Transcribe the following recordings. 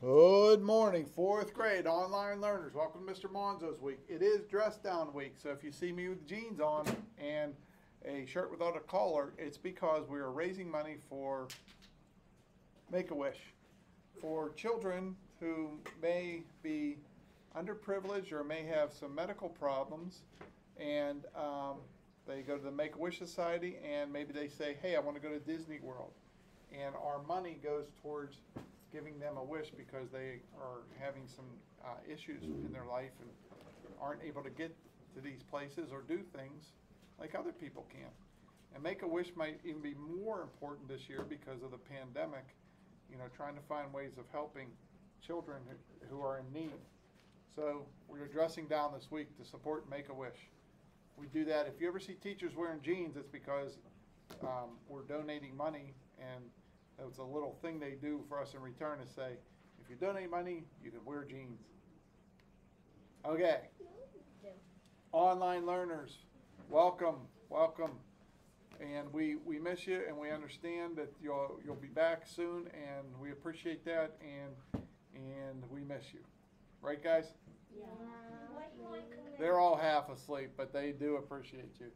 Good morning, fourth grade online learners. Welcome to Mr. Monzo's week. It is dress down week, so if you see me with jeans on and a shirt without a collar, it's because we are raising money for Make-A-Wish for children who may be underprivileged or may have some medical problems, and they go to the Make-A-Wish Society and maybe they say, hey, I want to go to Disney World, and our money goes towards giving them a wish because they are having some issues in their life and aren't able to get to these places or do things like other people can. And Make-A-Wish might even be more important this year because of the pandemic, you know, trying to find ways of helping children who are in need. So we're dressing down this week to support Make-A-Wish. We do that. If you ever see teachers wearing jeans, it's because we're donating money, and it's a little thing they do for us in return to say, if you donate money, you can wear jeans. Okay. Online learners, welcome, welcome. And we miss you, and we understand that you'll be back soon, and we appreciate that, and we miss you. Right, guys? Yeah. They're all half asleep, but they do appreciate you.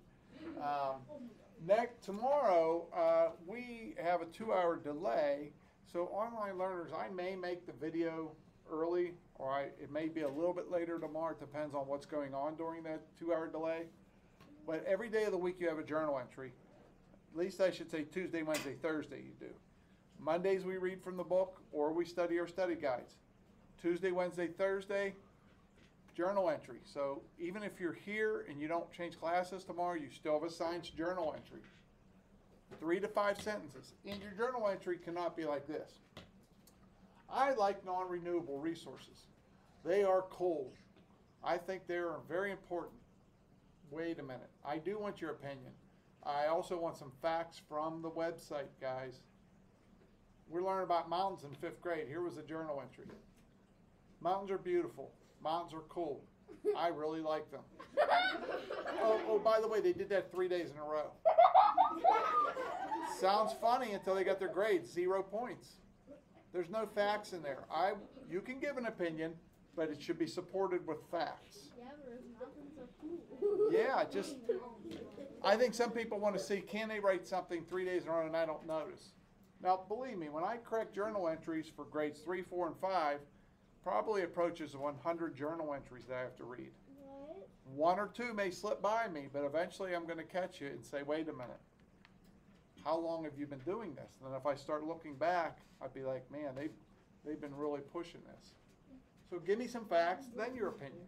Tomorrow, we have a 2-hour delay, so online learners, I may make the video early, or it may be a little bit later tomorrow. It depends on what's going on during that 2-hour delay. But every day of the week you have a journal entry. At least I should say Tuesday, Wednesday, Thursday you do. Mondays we read from the book or we study our study guides. Tuesday, Wednesday, Thursday, journal entry. So even if you're here and you don't change classes tomorrow, you still have a science journal entry. 3 to 5 sentences. And your journal entry cannot be like this. I like non-renewable resources. They are cool. I think they are very important. Wait a minute. I do want your opinion. I also want some facts from the website, guys. We're learning about mountains in 5th grade. Here was a journal entry. Mountains are beautiful. Mountains are cool. I really like them. Oh, by the way, they did that 3 days in a row. Sounds funny until they got their grades, 0 points. There's no facts in there. You can give an opinion, but it should be supported with facts. Yeah, but mountains are cool. Yeah, I think some people want to see, can they write something 3 days in a row and I don't notice? Now, believe me, when I correct journal entries for grades 3, 4, and 5, probably approaches 100 journal entries that I have to read. What? 1 or 2 may slip by me, but eventually I'm going to catch you and say, wait a minute, how long have you been doing this? And then if I start looking back, I'd be like, man, they've been really pushing this. So give me some facts, then your opinion.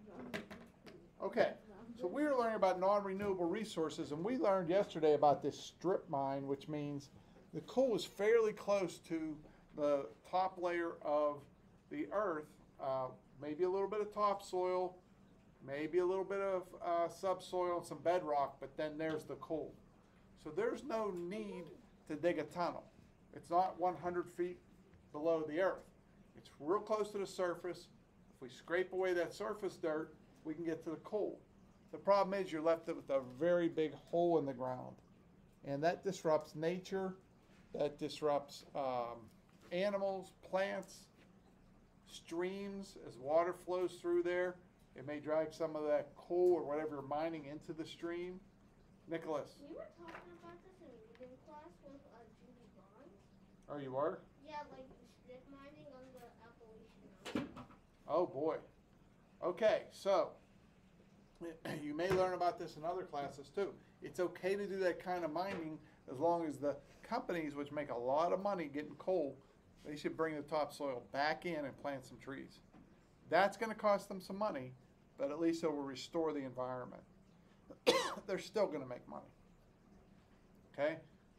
Okay, so we were learning about non-renewable resources, and we learned yesterday about this strip mine, which means the coal is fairly close to the top layer of the earth, maybe a little bit of topsoil, maybe a little bit of subsoil and some bedrock, but then there's the coal. So there's no need to dig a tunnel. It's not 100 feet below the earth. It's real close to the surface. If we scrape away that surface dirt, we can get to the coal. The problem is you're left with a very big hole in the ground, and that disrupts nature, that disrupts animals, plants, streams. As water flows through there, it may drag some of that coal or whatever you're mining into the stream. Nicholas. We were talking about this in reading class with Judy Bond. Oh, you are? Yeah, like strip mining on the Appalachian Mountain. Oh, boy. Okay, so you may learn about this in other classes too. It's okay to do that kind of mining as long as the companies, which make a lot of money getting coal, they should bring the topsoil back in and plant some trees. That's going to cost them some money, but at least it will restore the environment. They're still going to make money. Okay?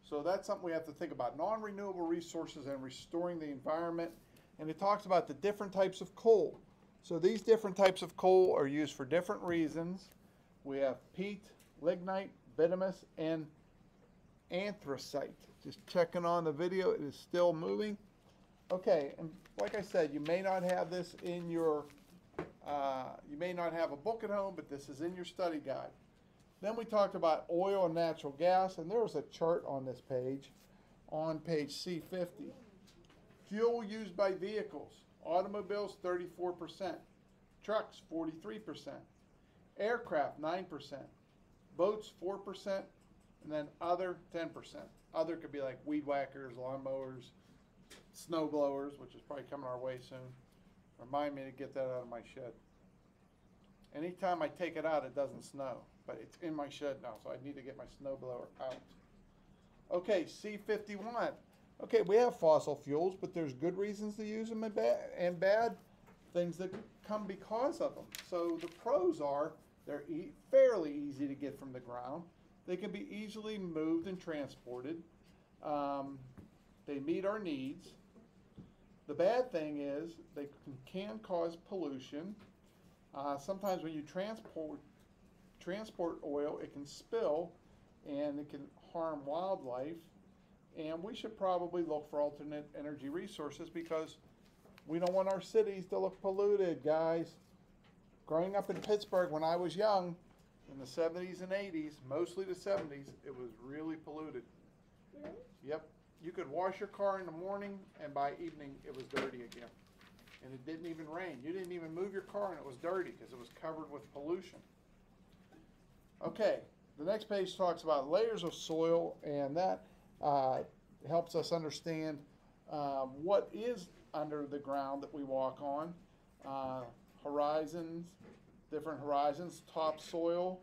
So that's something we have to think about. Non-renewable resources and restoring the environment. And it talks about the different types of coal. So these different types of coal are used for different reasons. We have peat, lignite, bituminous, and anthracite. Just checking on the video, it is still moving. Okay, and like I said, you may not have this in your, you may not have a book at home, but this is in your study guide. Then we talked about oil and natural gas, and there was a chart on this page, on page C50. Fuel used by vehicles. Automobiles, 34%. Trucks, 43%. Aircraft, 9%. Boats, 4%. And then other, 10%. Other could be like weed whackers, lawnmowers, snow blowers, which is probably coming our way soon. Remind me to get that out of my shed. Anytime I take it out, it doesn't snow, but it's in my shed now, so I need to get my snow blower out. Okay, C51. Okay, we have fossil fuels, but there's good reasons to use them and bad things that come because of them. So the pros are they're fairly easy to get from the ground. They can be easily moved and transported. They meet our needs. The bad thing is they can cause pollution. Sometimes when you transport oil, it can spill and it can harm wildlife. And we should probably look for alternate energy resources because we don't want our cities to look polluted, guys. Growing up in Pittsburgh when I was young, in the 70s and 80s, mostly the 70s, it was really polluted. Really? Yep. You could wash your car in the morning and by evening it was dirty again. And it didn't even rain. You didn't even move your car and it was dirty because it was covered with pollution. Okay, the next page talks about layers of soil, and that helps us understand what is under the ground that we walk on. Horizons, different horizons, topsoil,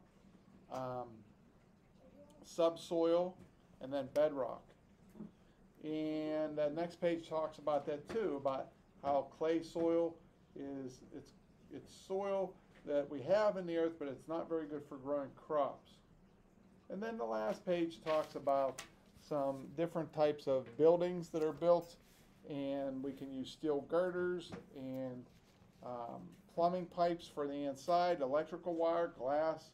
subsoil, and then bedrock. And the next page talks about that too, about how clay soil is, it's soil that we have in the earth, but it's not very good for growing crops. And then the last page talks about some different types of buildings that are built, and we can use steel girders and plumbing pipes for the inside, electrical wire, glass,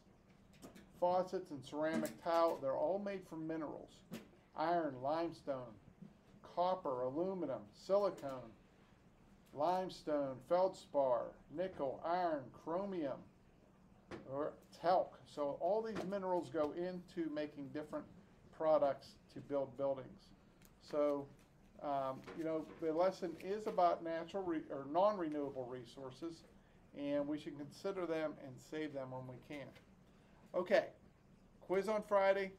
faucets, and ceramic tile. They're all made from minerals: iron, limestone, copper, aluminum, silicone, limestone, feldspar, nickel, iron, chromium, or talc. So all these minerals go into making different products to build buildings. So, you know, the lesson is about natural or non-renewable resources, and we should consider them and save them when we can. Okay, quiz on Friday.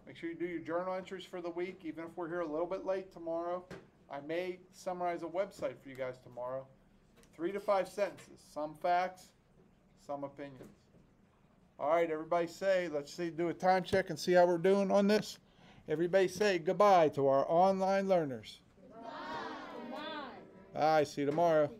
Make sure you do your journal entries for the week, even if we're here a little bit late tomorrow. I may summarize a website for you guys tomorrow. 3 to 5 sentences, some facts, some opinions. All right, everybody say, let's see, do a time check and see how we're doing on this. Everybody say goodbye to our online learners. Goodbye. Bye, see you tomorrow.